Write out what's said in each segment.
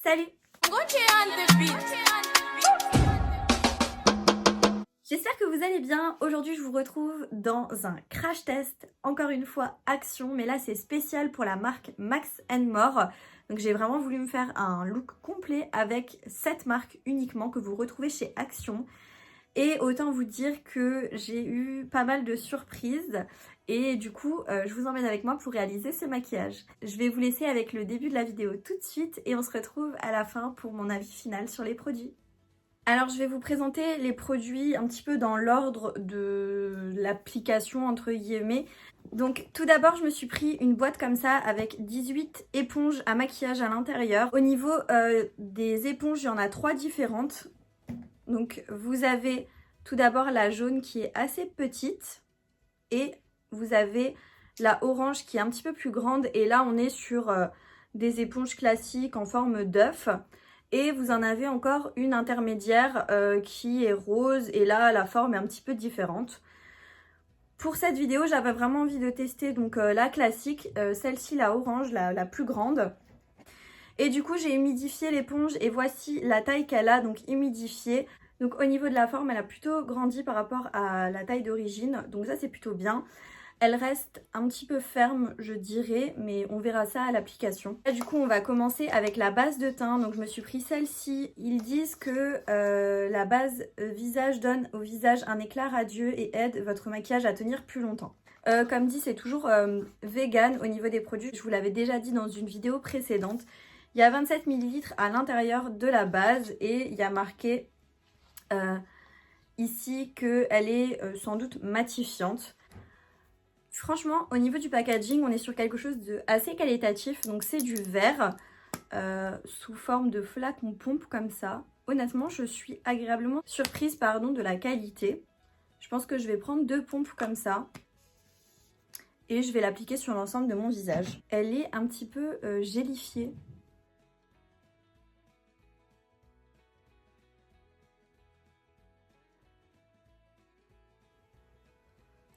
Salut! J'espère que vous allez bien. Aujourd'hui, je vous retrouve dans un crash test, encore une fois Action, mais là c'est spécial pour la marque Max & More. Donc j'ai vraiment voulu me faire un look complet avec cette marque uniquement que vous retrouvez chez Action. Et autant vous dire que j'ai eu pas mal de surprises et du coup je vous emmène avec moi pour réaliser ce maquillage. Je vais vous laisser avec le début de la vidéo tout de suite et on se retrouve à la fin pour mon avis final sur les produits. Alors je vais vous présenter les produits un petit peu dans l'ordre de l'application entre guillemets. Donc tout d'abord je me suis pris une boîte comme ça avec 18 éponges à maquillage à l'intérieur. Au niveau des éponges, il y en a 3 différentes. Donc vous avez tout d'abord la jaune qui est assez petite et vous avez la orange qui est un petit peu plus grande et là on est sur des éponges classiques en forme d'œuf. Et vous en avez encore une intermédiaire qui est rose et là la forme est un petit peu différente. Pour cette vidéo j'avais vraiment envie de tester donc la classique, celle-ci la orange, la plus grande. Et du coup j'ai humidifié l'éponge et voici la taille qu'elle a donc humidifiée. Donc au niveau de la forme elle a plutôt grandi par rapport à la taille d'origine, donc ça c'est plutôt bien. Elle reste un petit peu ferme, je dirais, mais on verra ça à l'application. Du coup, on va commencer avec la base de teint. Donc, je me suis pris celle-ci. Ils disent que la base visage donne au visage un éclat radieux et aide votre maquillage à tenir plus longtemps. Comme dit, c'est toujours vegan au niveau des produits. Je vous l'avais déjà dit dans une vidéo précédente. Il y a 27 ml à l'intérieur de la base et il y a marqué ici qu'elle est sans doute matifiante. Franchement, au niveau du packaging, on est sur quelque chose de assez qualitatif. Donc c'est du verre sous forme de flacon pompe comme ça. Honnêtement, je suis agréablement surprise de la qualité. Je pense que je vais prendre 2 pompes comme ça. Et je vais l'appliquer sur l'ensemble de mon visage. Elle est un petit peu gélifiée.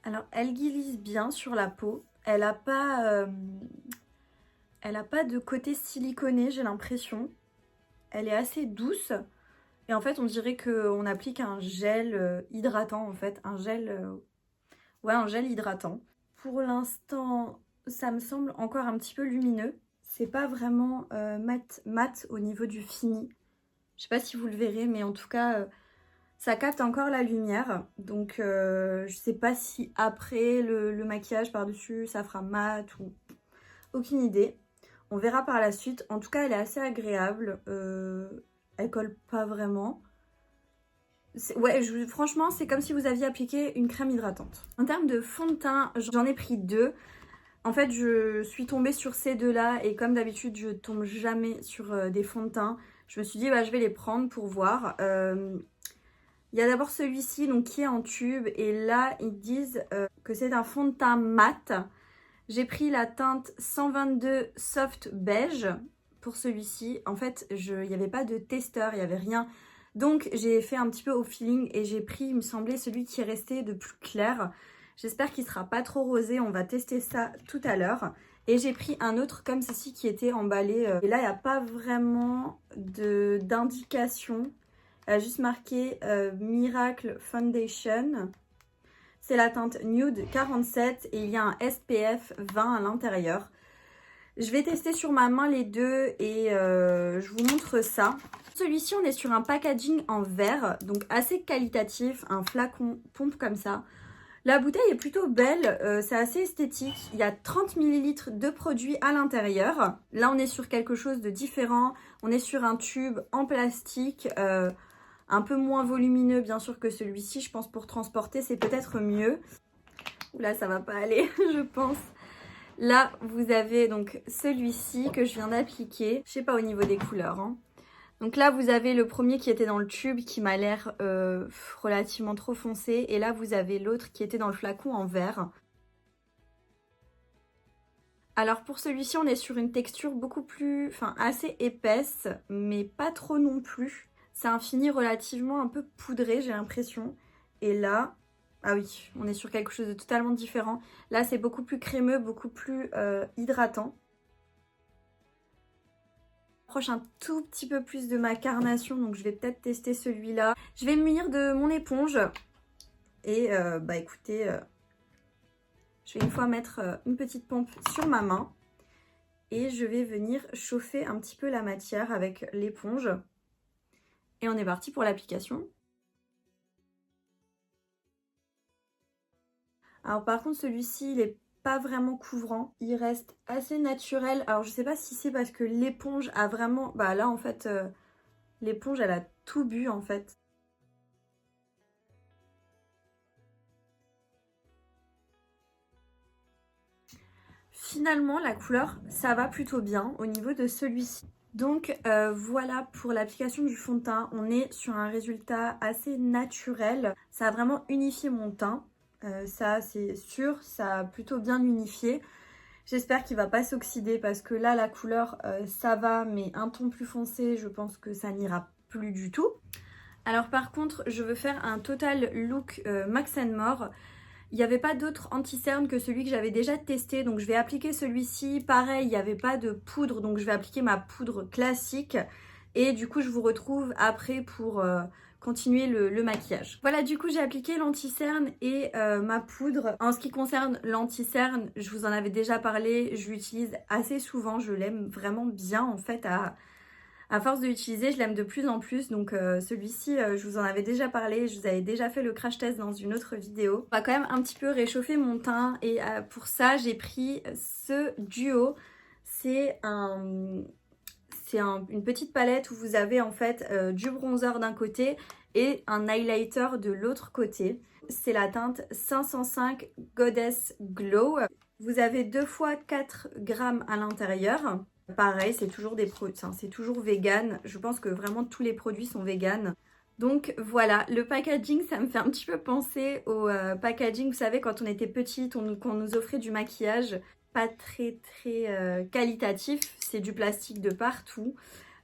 Alors, elle glisse bien sur la peau. Elle n'a pas de côté siliconé, j'ai l'impression. Elle est assez douce. Et en fait, on dirait qu'on applique un gel hydratant, en fait. Un gel hydratant. Pour l'instant, ça me semble encore un petit peu lumineux. C'est pas vraiment mat au niveau du fini. Je sais pas si vous le verrez, mais en tout cas... ça capte encore la lumière, donc je sais pas si après le maquillage par-dessus ça fera mat ou aucune idée. On verra par la suite. En tout cas, elle est assez agréable. Elle colle pas vraiment. Ouais, franchement, c'est comme si vous aviez appliqué une crème hydratante. En termes de fond de teint, j'en ai pris 2. En fait, je suis tombée sur ces deux-là et comme d'habitude, je tombe jamais sur des fonds de teint. Je me suis dit, bah, je vais les prendre pour voir. Il y a d'abord celui-ci donc qui est en tube et là ils disent que c'est un fond de teint mat. J'ai pris la teinte 122 Soft Beige pour celui-ci. En fait, il n'y avait pas de testeur, il n'y avait rien. Donc j'ai fait un petit peu au feeling et j'ai pris, il me semblait, celui qui est resté de plus clair. J'espère qu'il ne sera pas trop rosé, on va tester ça tout à l'heure. Et j'ai pris un autre comme ceci qui était emballé. Et là, il n'y a pas vraiment d'indication. Elle a juste marqué Miracle Foundation. C'est la teinte Nude 47 et il y a un SPF 20 à l'intérieur. Je vais tester sur ma main les deux et je vous montre ça. Celui-ci, on est sur un packaging en verre, donc assez qualitatif, un flacon pompe comme ça. La bouteille est plutôt belle, c'est assez esthétique. Il y a 30 ml de produits à l'intérieur. Là, on est sur quelque chose de différent. On est sur un tube en plastique. Un peu moins volumineux bien sûr que celui-ci, je pense pour transporter c'est peut-être mieux. Oula, ça va pas aller je pense. Là vous avez donc celui-ci que je viens d'appliquer, je sais pas au niveau des couleurs hein. Donc là vous avez le premier qui était dans le tube qui m'a l'air relativement trop foncé et là vous avez l'autre qui était dans le flacon en verre. Alors pour celui-ci on est sur une texture beaucoup plus, assez épaisse mais pas trop non plus. C'est un fini relativement un peu poudré, j'ai l'impression. Et là, ah oui, on est sur quelque chose de totalement différent. Là, c'est beaucoup plus crémeux, beaucoup plus hydratant. rapproche un tout petit peu plus de ma carnation, donc je vais peut-être tester celui-là. Je vais me munir de mon éponge et bah écoutez, je vais une fois mettre une petite pompe sur ma main et je vais venir chauffer un petit peu la matière avec l'éponge. Et on est parti pour l'application. Alors par contre celui-ci il est pas vraiment couvrant, il reste assez naturel. Alors je sais pas si c'est parce que l'éponge a vraiment... Bah là en fait l'éponge elle a tout bu en fait. Finalement la couleur ça va plutôt bien au niveau de celui-ci. Donc voilà pour l'application du fond de teint, on est sur un résultat assez naturel. Ça a vraiment unifié mon teint, ça c'est sûr, ça a plutôt bien unifié. J'espère qu'il va pas s'oxyder parce que là la couleur ça va, mais un ton plus foncé je pense que ça n'ira plus du tout. Alors par contre je veux faire un total look Max More. Il n'y avait pas d'autre anti-cerne que celui que j'avais déjà testé, donc je vais appliquer celui-ci. Pareil, il n'y avait pas de poudre, donc je vais appliquer ma poudre classique. Et du coup, je vous retrouve après pour continuer le maquillage. Voilà, du coup, j'ai appliqué l'anti-cerne et ma poudre. En ce qui concerne l'anti-cerne, je vous en avais déjà parlé, je l'utilise assez souvent. Je l'aime vraiment bien en fait à force de l'utiliser, je l'aime de plus en plus. Donc celui-ci, je vous en avais déjà parlé, je vous avais déjà fait le crash test dans une autre vidéo. On va quand même un petit peu réchauffer mon teint et pour ça, j'ai pris ce duo. C'est une petite palette où vous avez en fait du bronzer d'un côté et un highlighter de l'autre côté. C'est la teinte 505 Goddess Glow. Vous avez 2 fois 4 grammes à l'intérieur. Pareil, c'est toujours des produits, c'est toujours vegan. Je pense que vraiment tous les produits sont vegan. Donc voilà, le packaging, ça me fait un petit peu penser au packaging, vous savez, quand on était petite, qu'on nous offrait du maquillage pas très qualitatif. C'est du plastique de partout.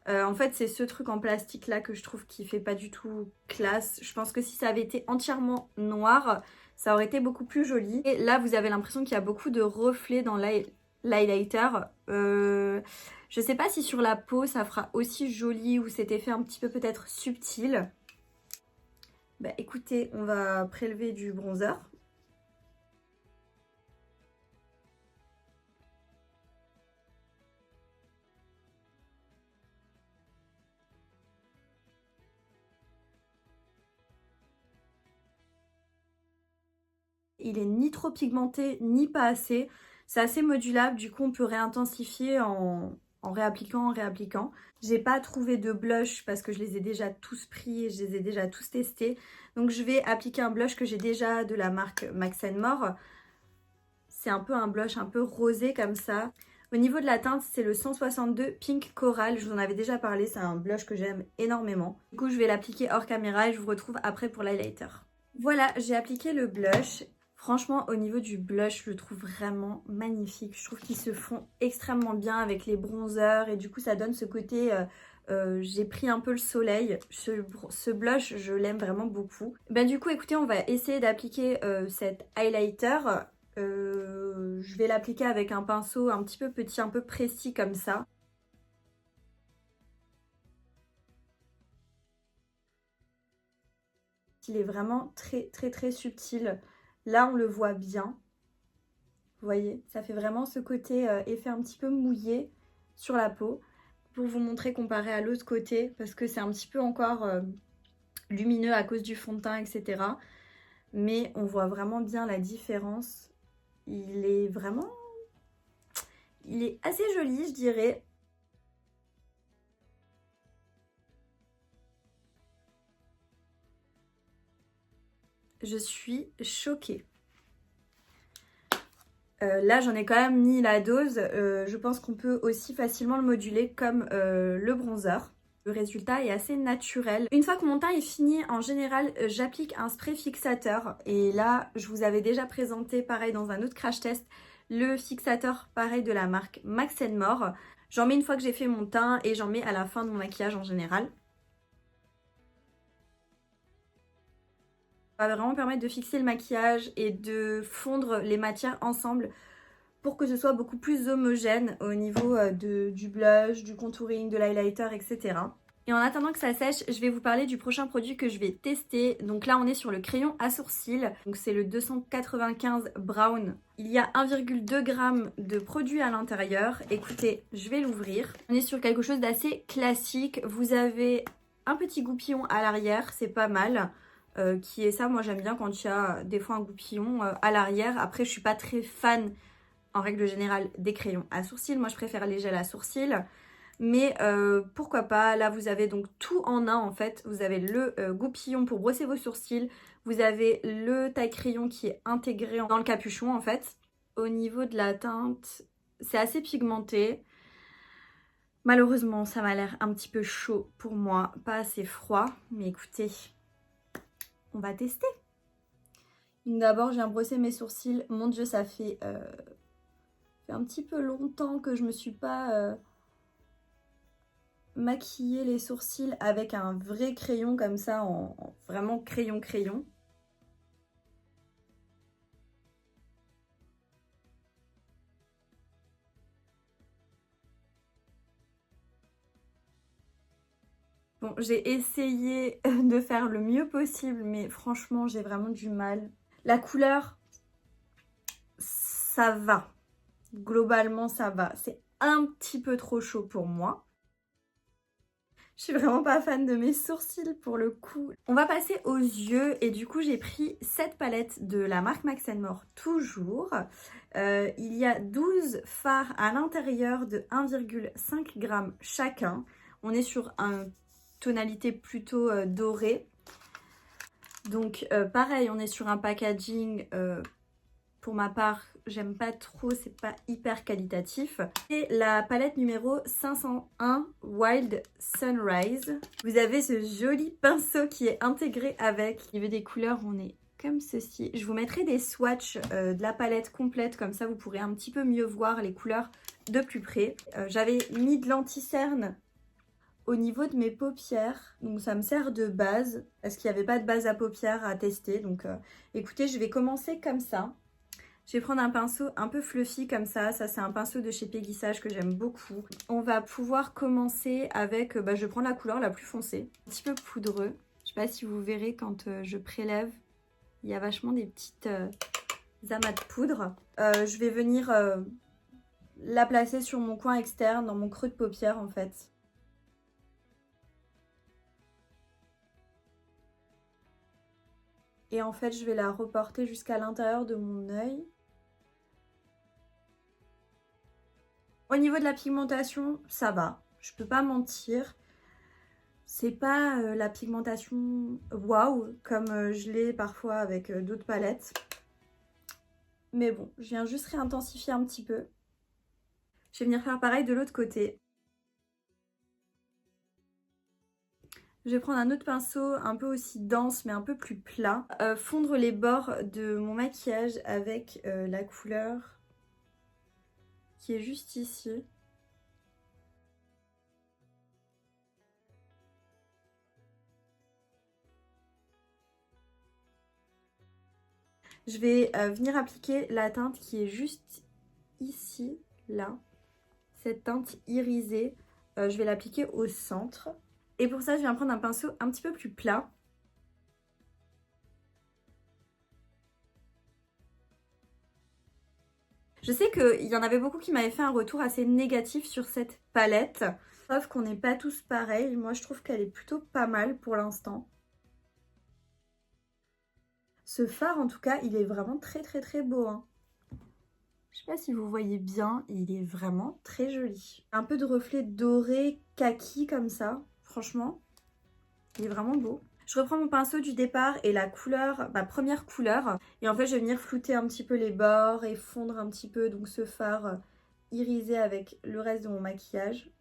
En fait, c'est ce truc en plastique là que je trouve qui fait pas du tout classe. Je pense que si ça avait été entièrement noir, ça aurait été beaucoup plus joli. Et là, vous avez l'impression qu'il y a beaucoup de reflets dans l'highlighter. Je sais pas si sur la peau ça fera aussi joli ou cet effet un petit peu peut-être subtil. Bah écoutez, on va prélever du bronzer. Il est ni trop pigmenté ni pas assez. C'est assez modulable, du coup on peut réintensifier en réappliquant. J'ai pas trouvé de blush parce que je les ai déjà tous pris et je les ai déjà tous testés. Donc je vais appliquer un blush que j'ai déjà de la marque Max More. C'est un peu un blush un peu rosé comme ça. Au niveau de la teinte, c'est le 162 Pink Coral. Je vous en avais déjà parlé, c'est un blush que j'aime énormément. Du coup, je vais l'appliquer hors caméra et je vous retrouve après pour l'highlighter. Voilà, j'ai appliqué le blush. Franchement, au niveau du blush, je le trouve vraiment magnifique. Je trouve qu'ils se font extrêmement bien avec les bronzers et du coup, ça donne ce côté... j'ai pris un peu le soleil. Ce blush, je l'aime vraiment beaucoup. Ben, du coup, écoutez, on va essayer d'appliquer cet highlighter. Je vais l'appliquer avec un pinceau un petit peu petit, un peu précis comme ça. Il est vraiment très subtil. Là, on le voit bien. Vous voyez, ça fait vraiment ce côté effet un petit peu mouillé sur la peau. Pour vous montrer comparé à l'autre côté, parce que c'est un petit peu encore lumineux à cause du fond de teint, etc. Mais on voit vraiment bien la différence. Il est assez joli, je dirais. Je suis choquée. Là, j'en ai quand même mis la dose. Je pense qu'on peut aussi facilement le moduler comme le bronzer. Le résultat est assez naturel. Une fois que mon teint est fini, en général, j'applique un spray fixateur. Et là, je vous avais déjà présenté, pareil, dans un autre crash test, le fixateur, pareil, de la marque Max More. J'en mets une fois que j'ai fait mon teint et j'en mets à la fin de mon maquillage en général. Ça va vraiment permettre de fixer le maquillage et de fondre les matières ensemble pour que ce soit beaucoup plus homogène au niveau du blush, du contouring, de l'highlighter, etc. Et en attendant que ça sèche, je vais vous parler du prochain produit que je vais tester. Donc là, on est sur le crayon à sourcils. Donc c'est le 295 Brown. Il y a 1,2 g de produit à l'intérieur. Écoutez, je vais l'ouvrir. On est sur quelque chose d'assez classique. Vous avez un petit goupillon à l'arrière, c'est pas mal. Qui est ça, moi j'aime bien quand il y a des fois un goupillon à l'arrière. Après, je suis pas très fan, en règle générale, des crayons à sourcils. Moi, je préfère les gels à sourcils. Mais pourquoi pas, là vous avez donc tout en un en fait. Vous avez le goupillon pour brosser vos sourcils. Vous avez le taille-crayon qui est intégré dans le capuchon en fait. Au niveau de la teinte, c'est assez pigmenté. Malheureusement, ça m'a l'air un petit peu chaud pour moi, pas assez froid. Mais écoutez, on va tester. D'abord, je viens brosser mes sourcils. Mon Dieu, ça fait un petit peu longtemps que je me suis pas maquiller les sourcils avec un vrai crayon comme ça, en vraiment crayon. Bon, j'ai essayé de faire le mieux possible, mais franchement, j'ai vraiment du mal. La couleur, ça va. Globalement, ça va. C'est un petit peu trop chaud pour moi. Je suis vraiment pas fan de mes sourcils pour le coup. On va passer aux yeux et du coup j'ai pris cette palette de la marque Max More toujours. Il y a 12 fards à l'intérieur de 1,5 g chacun. On est sur une tonalité plutôt dorée. Donc pareil, on est sur un packaging pour ma part, j'aime pas trop, c'est pas hyper qualitatif. Et la palette numéro 501 Wild Sunrise. Vous avez ce joli pinceau qui est intégré avec. Au niveau des couleurs, on est comme ceci. Je vous mettrai des swatchs de la palette complète, comme ça vous pourrez un petit peu mieux voir les couleurs de plus près. J'avais mis de l'anti-cerne au niveau de mes paupières, donc ça me sert de base, parce qu'il n'y avait pas de base à paupières à tester. Donc écoutez, je vais commencer comme ça. Je vais prendre un pinceau un peu fluffy comme ça. Ça, c'est un pinceau de chez Peggy Sage que j'aime beaucoup. On va pouvoir commencer avec... je prends la couleur la plus foncée. Un petit peu poudreux. Je sais pas si vous verrez quand je prélève. Il y a vachement des petites amas de poudre. Je vais venir la placer sur mon coin externe, dans mon creux de paupière en fait. Et en fait, je vais la reporter jusqu'à l'intérieur de mon œil. Au niveau de la pigmentation, ça va. Je peux pas mentir. C'est pas la pigmentation waouh, comme je l'ai parfois avec d'autres palettes. Mais bon, je viens juste réintensifier un petit peu. Je vais venir faire pareil de l'autre côté. Je vais prendre un autre pinceau un peu aussi dense mais un peu plus plat. Fondre les bords de mon maquillage avec la couleur qui est juste ici. Je vais venir appliquer la teinte qui est juste ici, là. Cette teinte irisée, je vais l'appliquer au centre. Et pour ça, je viens prendre un pinceau un petit peu plus plat. Je sais qu'il y en avait beaucoup qui m'avaient fait un retour assez négatif sur cette palette. Sauf qu'on n'est pas tous pareils. Moi, je trouve qu'elle est plutôt pas mal pour l'instant. Ce fard, en tout cas, il est vraiment très beau. Hein. Je sais pas si vous voyez bien, il est vraiment très joli. Un peu de reflet doré kaki comme ça. Franchement, il est vraiment beau. Je reprends mon pinceau du départ et la couleur, ma première couleur. Et en fait, je vais venir flouter un petit peu les bords et fondre un petit peu donc ce fard irisé avec le reste de mon maquillage.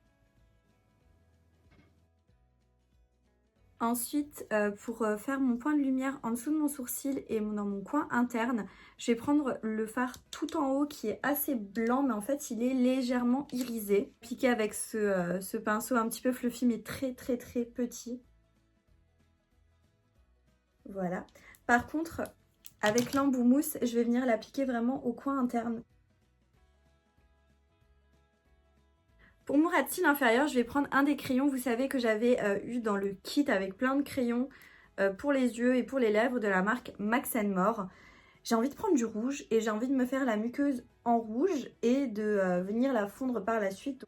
Ensuite, pour faire mon point de lumière en dessous de mon sourcil et dans mon coin interne, je vais prendre le fard tout en haut qui est assez blanc, mais en fait il est légèrement irisé. Appliquer avec ce pinceau un petit peu fluffy mais très petit. Voilà. Par contre, avec l'embout mousse, je vais venir l'appliquer vraiment au coin interne. Pour mon ras de cils inférieur, je vais prendre un des crayons, vous savez que j'avais eu dans le kit avec plein de crayons pour les yeux et pour les lèvres de la marque Max More. J'ai envie de prendre du rouge et j'ai envie de me faire la muqueuse en rouge et de venir la fondre par la suite.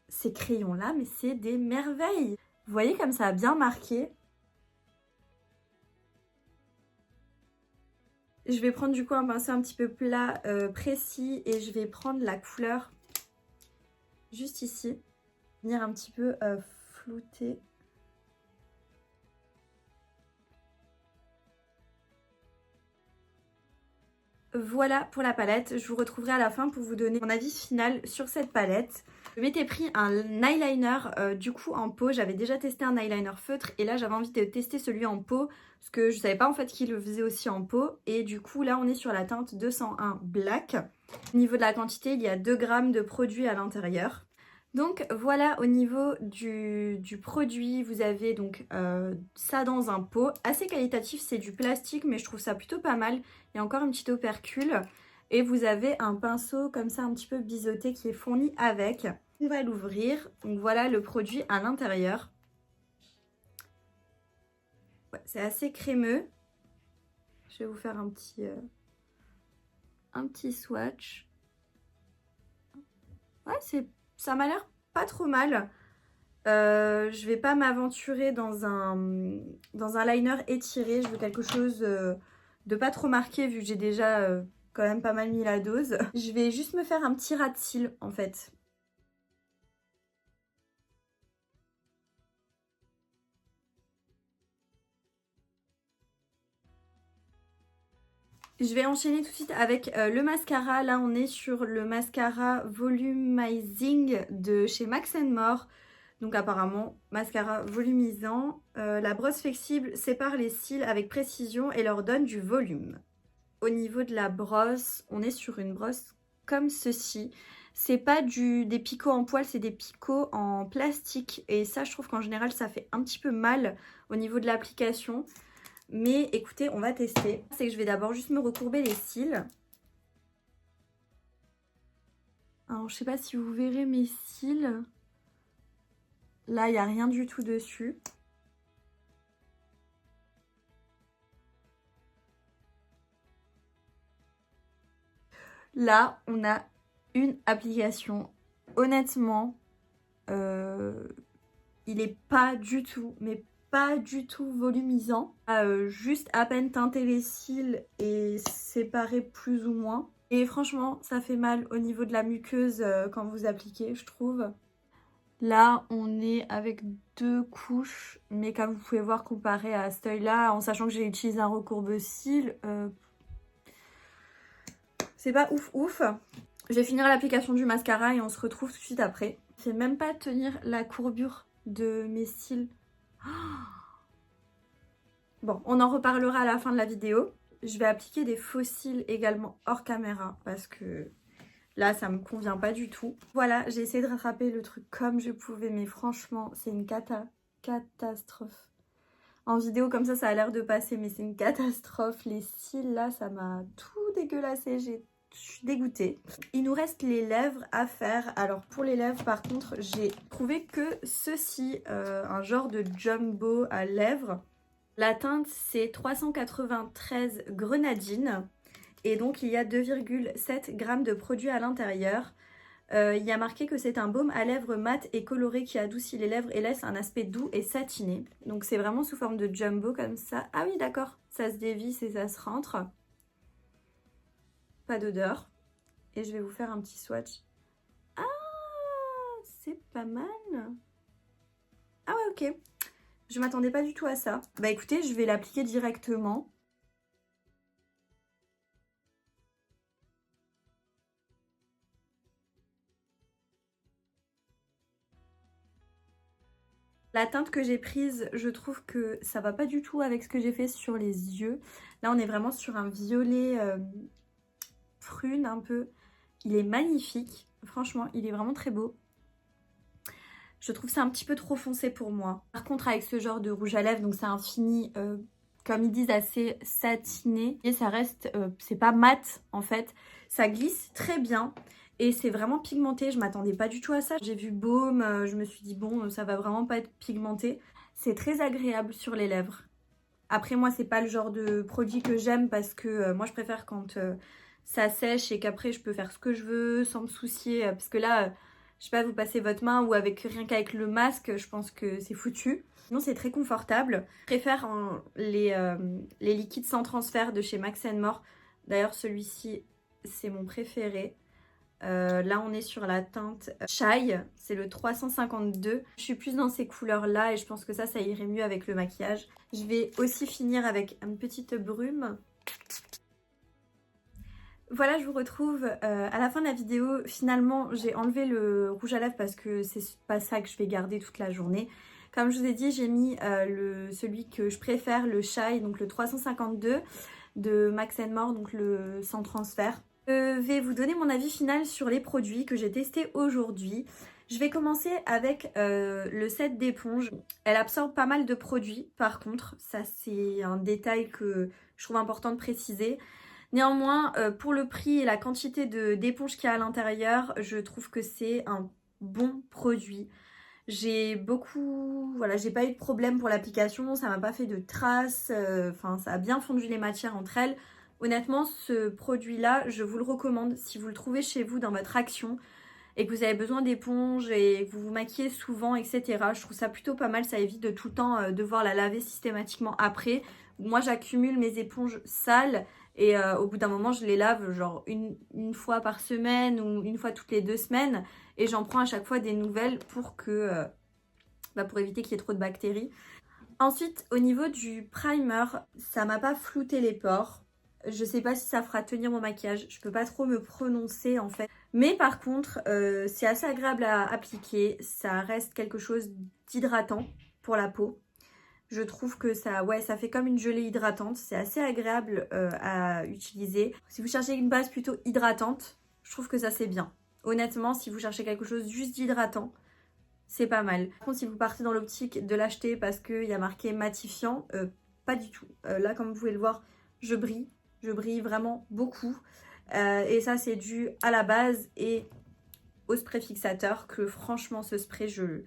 Ces crayons-là, mais c'est des merveilles! Vous voyez comme ça a bien marqué. Je vais prendre du coup un pinceau un petit peu plat, précis, et je vais prendre la couleur juste ici. Venir un petit peu flouter. Voilà pour la palette, je vous retrouverai à la fin pour vous donner mon avis final sur cette palette. Je m'étais pris un eyeliner du coup en peau, j'avais déjà testé un eyeliner feutre et là j'avais envie de tester celui en peau parce que je savais pas en fait qu'il le faisait aussi en peau et du coup là on est sur la teinte 201 Black. Au niveau de la quantité, il y a 2 grammes de produit à l'intérieur. Donc voilà, au niveau du produit, vous avez donc ça dans un pot. Assez qualitatif, c'est du plastique, mais je trouve ça plutôt pas mal. Il y a encore une petite opercule. Et vous avez un pinceau comme ça un petit peu biseauté qui est fourni avec. On va l'ouvrir. Donc voilà le produit à l'intérieur. Ouais, c'est assez crémeux. Je vais vous faire un petit swatch. Ouais, ça m'a l'air pas trop mal. Je vais pas m'aventurer dans un liner étiré. Je veux quelque chose de pas trop marqué vu que j'ai déjà quand même pas mal mis la dose. Je vais juste me faire un petit ras de cils en fait. Je vais enchaîner tout de suite avec le mascara. Là, on est sur le mascara Volumizing de chez Max More. Donc apparemment, mascara volumisant. La brosse flexible sépare les cils avec précision et leur donne du volume. Au niveau de la brosse, on est sur une brosse comme ceci. C'est pas des picots en poil, c'est des picots en plastique. Et ça, je trouve qu'en général, ça fait un petit peu mal au niveau de l'application. Mais écoutez, on va tester. C'est que je vais d'abord juste me recourber les cils. Alors, je sais pas si vous verrez mes cils. Là, il n'y a rien du tout dessus. Là, on a une application. Honnêtement, il est pas du tout, mais pas du tout volumisant. Juste à peine teinter les cils et séparer plus ou moins. Et franchement, ça fait mal au niveau de la muqueuse quand vous appliquez, je trouve. Là, on est avec 2 couches, mais comme vous pouvez voir, comparé à ce œil-là, en sachant que j'ai utilisé un recourbe-cils, c'est pas ouf ouf. Je vais finir l'application du mascara et on se retrouve tout de suite après. Je sais même pas tenir la courbure de mes cils. Bon, on en reparlera à la fin de la vidéo. Je vais appliquer des faux cils également hors caméra parce que là, ça me convient pas du tout. Voilà, j'ai essayé de rattraper le truc comme je pouvais, mais franchement, c'est une catastrophe. En vidéo, comme ça a l'air de passer, mais c'est une catastrophe. Les cils, là, ça m'a tout dégueulassé. Je suis dégoûtée. Il nous reste les lèvres à faire. Alors, pour les lèvres, par contre, j'ai trouvé que ceci, un genre de jumbo à lèvres. La teinte, c'est 393 grenadine. Et donc, il y a 2,7 g de produit à l'intérieur. Il y a marqué que c'est un baume à lèvres mat et coloré qui adoucit les lèvres et laisse un aspect doux et satiné. Donc, c'est vraiment sous forme de jumbo comme ça. Ah oui, d'accord. Ça se dévisse et ça se rentre. Pas d'odeur. Et je vais vous faire un petit swatch. Ah, c'est pas mal. Ah ouais, ok. Je m'attendais pas du tout à ça. Bah écoutez, je vais l'appliquer directement. La teinte que j'ai prise, je trouve que ça va pas du tout avec ce que j'ai fait sur les yeux. Là, on est vraiment sur un violet prune un peu. Il est magnifique. Franchement, il est vraiment très beau. Je trouve ça un petit peu trop foncé pour moi. Par contre, avec ce genre de rouge à lèvres, donc c'est un fini, comme ils disent, assez satiné. Et ça reste, c'est pas mat en fait. Ça glisse très bien. Et c'est vraiment pigmenté, je m'attendais pas du tout à ça. J'ai vu baume, je me suis dit bon, ça va vraiment pas être pigmenté. C'est très agréable sur les lèvres. Après moi, c'est pas le genre de produit que j'aime parce que moi je préfère quand ça sèche et qu'après je peux faire ce que je veux sans me soucier. Parce que là, je sais pas, vous passez votre main ou avec rien qu'avec le masque, je pense que c'est foutu. Non, c'est très confortable. Je préfère les liquides sans transfert de chez Max More. D'ailleurs, celui-ci, c'est mon préféré. Là on est sur la teinte Chai, c'est le 352. Je suis plus dans ces couleurs là et je pense que ça irait mieux avec le maquillage. Je vais aussi finir avec une petite brume. Voilà, je vous retrouve à la fin de la vidéo. Finalement j'ai enlevé le rouge à lèvres parce que c'est pas ça que je vais garder toute la journée. Comme je vous ai dit, j'ai mis celui que je préfère, le Chai, donc le 352 de Max More, donc le sans transfert. Je vais vous donner mon avis final sur les produits que j'ai testés aujourd'hui. Je vais commencer avec le set d'éponge. Elle absorbe pas mal de produits par contre, ça c'est un détail que je trouve important de préciser. Néanmoins, pour le prix et la quantité d'éponge qu'il y a à l'intérieur, je trouve que c'est un bon produit. J'ai pas eu de problème pour l'application, ça m'a pas fait de traces, enfin ça a bien fondu les matières entre elles. Honnêtement, ce produit-là, je vous le recommande si vous le trouvez chez vous dans votre action et que vous avez besoin d'éponge et que vous vous maquillez souvent, etc. Je trouve ça plutôt pas mal, ça évite de tout le temps devoir la laver systématiquement après. Moi, j'accumule mes éponges sales et au bout d'un moment, je les lave genre une fois par semaine ou une fois toutes les 2 semaines et j'en prends à chaque fois des nouvelles pour pour éviter qu'il y ait trop de bactéries. Ensuite, au niveau du primer, ça m'a pas flouté les pores. Je sais pas si ça fera tenir mon maquillage, je peux pas trop me prononcer en fait. Mais par contre, c'est assez agréable à appliquer, ça reste quelque chose d'hydratant pour la peau. Je trouve que ça fait comme une gelée hydratante, c'est assez agréable à utiliser. Si vous cherchez une base plutôt hydratante, je trouve que ça c'est bien. Honnêtement, si vous cherchez quelque chose juste d'hydratant, c'est pas mal. Par contre, si vous partez dans l'optique de l'acheter parce qu'il y a marqué matifiant, pas du tout. Là, comme vous pouvez le voir, je brille vraiment beaucoup. Et ça, c'est dû à la base et au spray fixateur que franchement, ce spray, je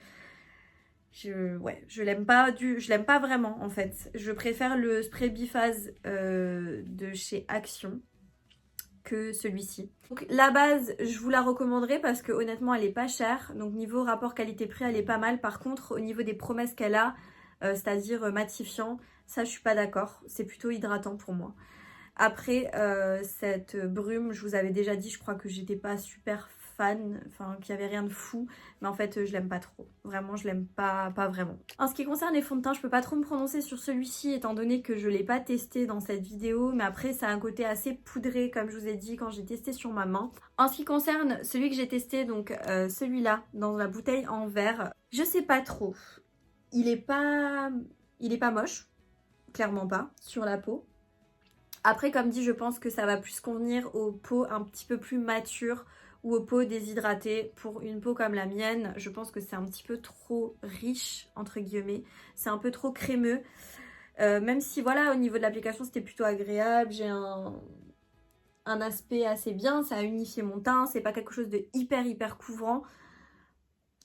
l'aime pas je l'aime pas vraiment en fait. Je préfère le spray biphase de chez Action que celui-ci. Donc la base, je vous la recommanderais parce que honnêtement, elle est pas chère. Donc niveau rapport qualité-prix, elle est pas mal. Par contre, au niveau des promesses qu'elle a, c'est-à-dire matifiant, ça je suis pas d'accord. C'est plutôt hydratant pour moi. Après, cette brume, je vous avais déjà dit, je crois que j'étais pas super fan, enfin qu'il y avait rien de fou, mais en fait je l'aime pas trop. Vraiment, je l'aime pas vraiment. En ce qui concerne les fonds de teint, je peux pas trop me prononcer sur celui-ci étant donné que je l'ai pas testé dans cette vidéo, mais après ça a un côté assez poudré comme je vous ai dit quand j'ai testé sur ma main. En ce qui concerne celui que j'ai testé, donc celui-là dans la bouteille en verre, je sais pas trop. Il est pas moche, clairement pas, sur la peau. Après, comme dit, je pense que ça va plus convenir aux peaux un petit peu plus matures ou aux peaux déshydratées. Pour une peau comme la mienne, je pense que c'est un petit peu trop riche, entre guillemets. C'est un peu trop crémeux. Même si, voilà, au niveau de l'application, c'était plutôt agréable. J'ai un aspect assez bien. Ça a unifié mon teint. C'est pas quelque chose de hyper couvrant.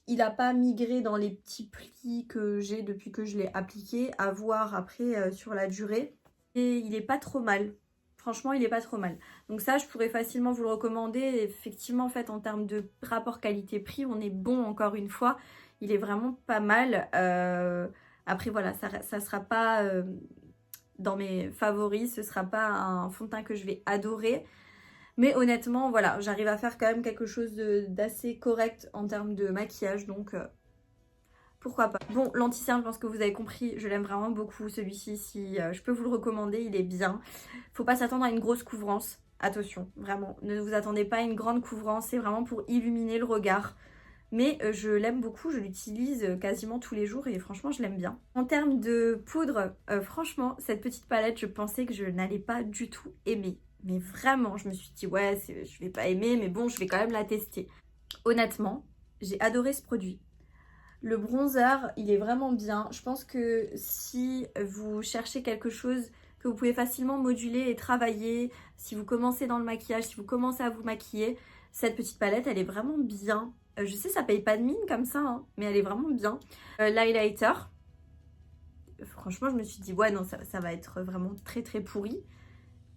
Il n'a pas migré dans les petits plis que j'ai depuis que je l'ai appliqué. À voir après sur la durée. Et il est pas trop mal. Franchement, il est pas trop mal. Donc ça, je pourrais facilement vous le recommander. Effectivement, en fait, en termes de rapport qualité-prix, on est bon encore une fois. Il est vraiment pas mal. Après, voilà, ça sera pas dans mes favoris. Ce sera pas un fond de teint que je vais adorer. Mais honnêtement, voilà, j'arrive à faire quand même quelque chose d'assez correct en termes de maquillage. Donc pourquoi pas. Bon, l'anti-cerne, je pense que vous avez compris, je l'aime vraiment beaucoup celui-ci. Si je peux vous le recommander, il est bien. Faut pas s'attendre à une grosse couvrance. Attention, vraiment, ne vous attendez pas à une grande couvrance. C'est vraiment pour illuminer le regard. Mais je l'aime beaucoup, je l'utilise quasiment tous les jours et franchement, je l'aime bien. En termes de poudre, franchement, cette petite palette, je pensais que je n'allais pas du tout aimer. Mais vraiment, je me suis dit, ouais, je vais pas aimer, mais bon, je vais quand même la tester. Honnêtement, j'ai adoré ce produit. Le bronzer, il est vraiment bien. Je pense que si vous cherchez quelque chose que vous pouvez facilement moduler et travailler, si vous commencez dans le maquillage, si vous commencez à vous maquiller, Cette petite palette, elle est vraiment bien. Je sais, ça paye pas de mine comme ça, hein, mais elle est vraiment bien. L'highlighter. Franchement, je me suis dit, ouais, non, ça va être vraiment très très pourri.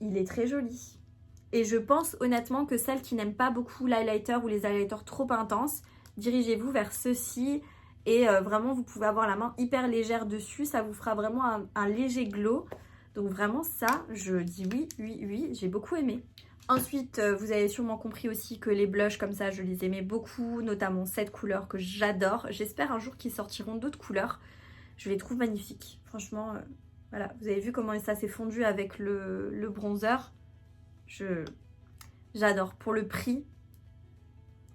Il est très joli. Et je pense honnêtement que celles qui n'aiment pas beaucoup l'highlighter ou les highlighters trop intenses, dirigez-vous vers ceux-ci. Et vraiment, vous pouvez avoir la main hyper légère dessus. Ça vous fera vraiment un léger glow. Donc vraiment, ça, je dis oui, oui, oui. J'ai beaucoup aimé. Ensuite, vous avez sûrement compris aussi que les blushs comme ça, je les aimais beaucoup. Notamment cette couleur que j'adore. J'espère un jour qu'ils sortiront d'autres couleurs. Je les trouve magnifiques. Franchement, voilà. Vous avez vu comment ça s'est fondu avec le bronzer. J'adore. Pour le prix,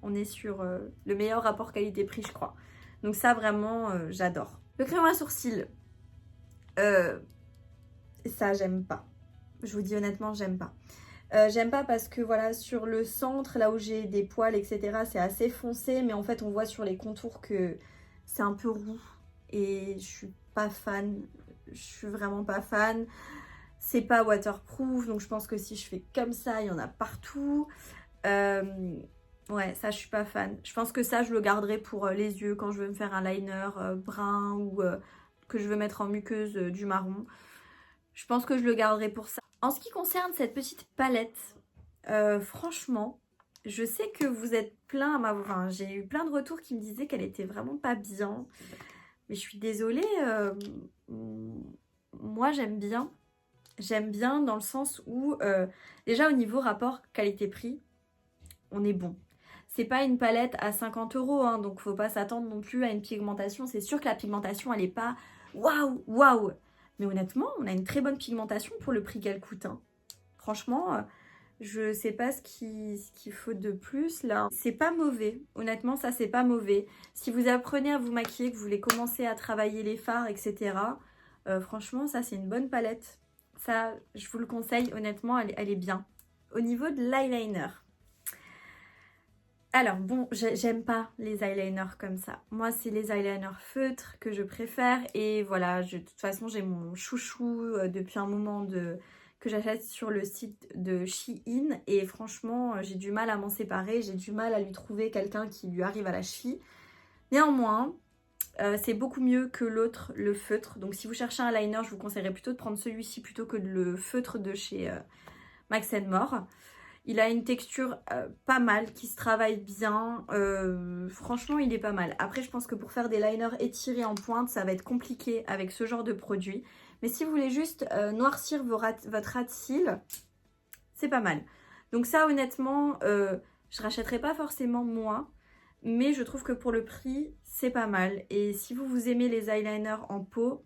on est sur le meilleur rapport qualité-prix, je crois. Donc ça, vraiment, j'adore. Le crayon à sourcils, ça, j'aime pas. Je vous dis honnêtement, j'aime pas. J'aime pas parce que voilà, sur le centre, là où j'ai des poils, etc., c'est assez foncé. Mais en fait, on voit sur les contours que c'est un peu roux. Et je suis pas fan. Je suis vraiment pas fan. C'est pas waterproof, donc je pense que si je fais comme ça, il y en a partout. Ouais, ça, je suis pas fan. Je pense que ça, je le garderai pour les yeux quand je veux me faire un liner brun ou que je veux mettre en muqueuse du marron. Je pense que je le garderai pour ça. En ce qui concerne cette petite palette, franchement, je sais que vous êtes plein à m'avoir... Enfin, j'ai eu plein de retours qui me disaient qu'elle était vraiment pas bien. Mais je suis désolée, moi j'aime bien. J'aime bien dans le sens où, déjà au niveau rapport qualité-prix, on est bon. C'est pas une palette à 50 €, hein, donc faut pas s'attendre non plus à une pigmentation. C'est sûr que la pigmentation, elle est pas waouh, waouh. Mais honnêtement, on a une très bonne pigmentation pour le prix qu'elle coûte, hein. Franchement, je sais pas ce qu'il faut de plus là. C'est pas mauvais. Honnêtement, ça c'est pas mauvais. Si vous apprenez à vous maquiller, que vous voulez commencer à travailler les fards, etc. Franchement, ça c'est une bonne palette. Ça, je vous le conseille, honnêtement, elle est bien. Au niveau de l'eyeliner. Alors bon, j'aime pas les eyeliners comme ça. Moi, c'est les eyeliners feutres que je préfère. Et voilà, de toute façon, j'ai mon chouchou depuis un moment que j'achète sur le site de Shein. Et franchement, j'ai du mal à m'en séparer. J'ai du mal à lui trouver quelqu'un qui lui arrive à la cheville. Néanmoins, c'est beaucoup mieux que l'autre, le feutre. Donc si vous cherchez un liner, je vous conseillerais plutôt de prendre celui-ci plutôt que le feutre de chez Max More. Il a une texture pas mal, qui se travaille bien. Franchement, il est pas mal. Après, je pense que pour faire des liners étirés en pointe, ça va être compliqué avec ce genre de produit. Mais si vous voulez juste noircir votre ras de cils, c'est pas mal. Donc ça, honnêtement, je rachèterai pas forcément moi. Mais je trouve que pour le prix, c'est pas mal. Et si vous aimez les eyeliners en peau,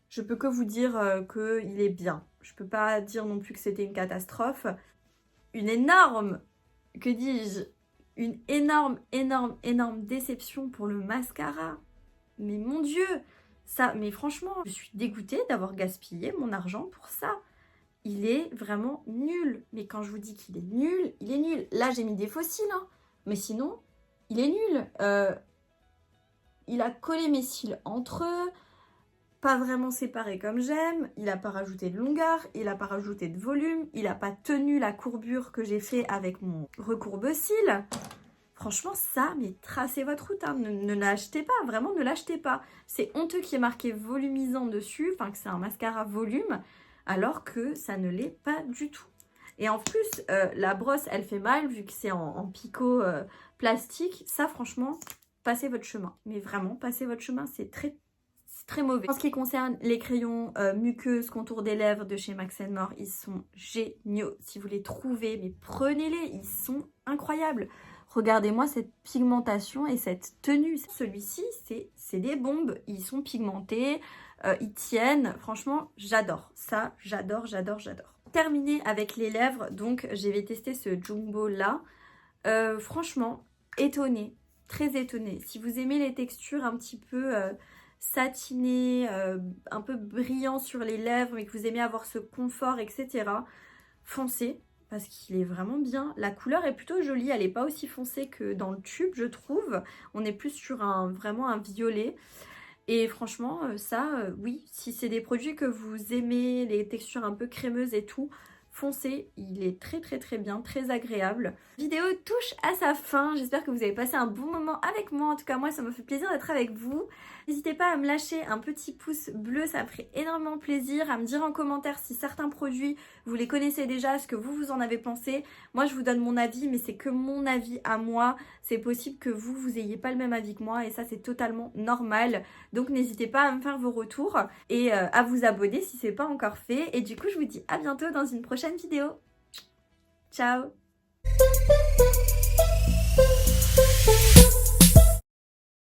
je peux que vous dire qu'il est bien. Je peux pas dire non plus que c'était une catastrophe. Une énorme, que dis-je, une énorme, énorme, énorme déception pour le mascara. Mais mon Dieu, ça, mais franchement, je suis dégoûtée d'avoir gaspillé mon argent pour ça. Il est vraiment nul. Mais quand je vous dis qu'il est nul, il est nul. Là, j'ai mis des fossiles, hein. Mais sinon, il est nul. Il a collé mes cils entre eux. Pas vraiment séparé comme j'aime, il n'a pas rajouté de longueur, il n'a pas rajouté de volume, il n'a pas tenu la courbure que j'ai fait avec mon recourbe-cils. Franchement, ça, mais tracez votre route, hein. Ne l'achetez pas, vraiment ne l'achetez pas. C'est honteux qu'il y ait marqué volumisant dessus, enfin que c'est un mascara volume, alors que ça ne l'est pas du tout. Et en plus, la brosse, elle fait mal vu que c'est en picot plastique. Ça, franchement, passez votre chemin. Mais vraiment, passez votre chemin, c'est très mauvais. En ce qui concerne les crayons muqueuses contour des lèvres de chez Max More, ils sont géniaux. Si vous les trouvez, mais prenez-les, ils sont incroyables. Regardez-moi cette pigmentation et cette tenue. Celui-ci, c'est des bombes. Ils sont pigmentés, ils tiennent. Franchement, j'adore. Ça, j'adore, j'adore, j'adore. Terminé avec les lèvres, donc je vais tester ce Jumbo là. Franchement, étonnée, très étonnée. Si vous aimez les textures un petit peu satiné, un peu brillant sur les lèvres, mais que vous aimez avoir ce confort, etc. Foncez, parce qu'il est vraiment bien. La couleur est plutôt jolie, elle n'est pas aussi foncée que dans le tube, je trouve. On est plus sur vraiment un violet. Et franchement, ça, oui, si c'est des produits que vous aimez, les textures un peu crémeuses et tout, foncez. Il est très très très bien, très agréable. Vidéo touche à sa fin, j'espère que vous avez passé un bon moment avec moi, en tout cas moi ça me fait plaisir d'être avec vous. N'hésitez pas à me lâcher un petit pouce bleu, ça me ferait énormément plaisir, à me dire en commentaire si certains produits vous les connaissez déjà, ce que vous en avez pensé. Moi je vous donne mon avis mais c'est que mon avis à moi, c'est possible que vous ayez pas le même avis que moi et ça c'est totalement normal. Donc n'hésitez pas à me faire vos retours et à vous abonner si c'est pas encore fait et du coup je vous dis à bientôt dans une prochaine vidéo. Ciao!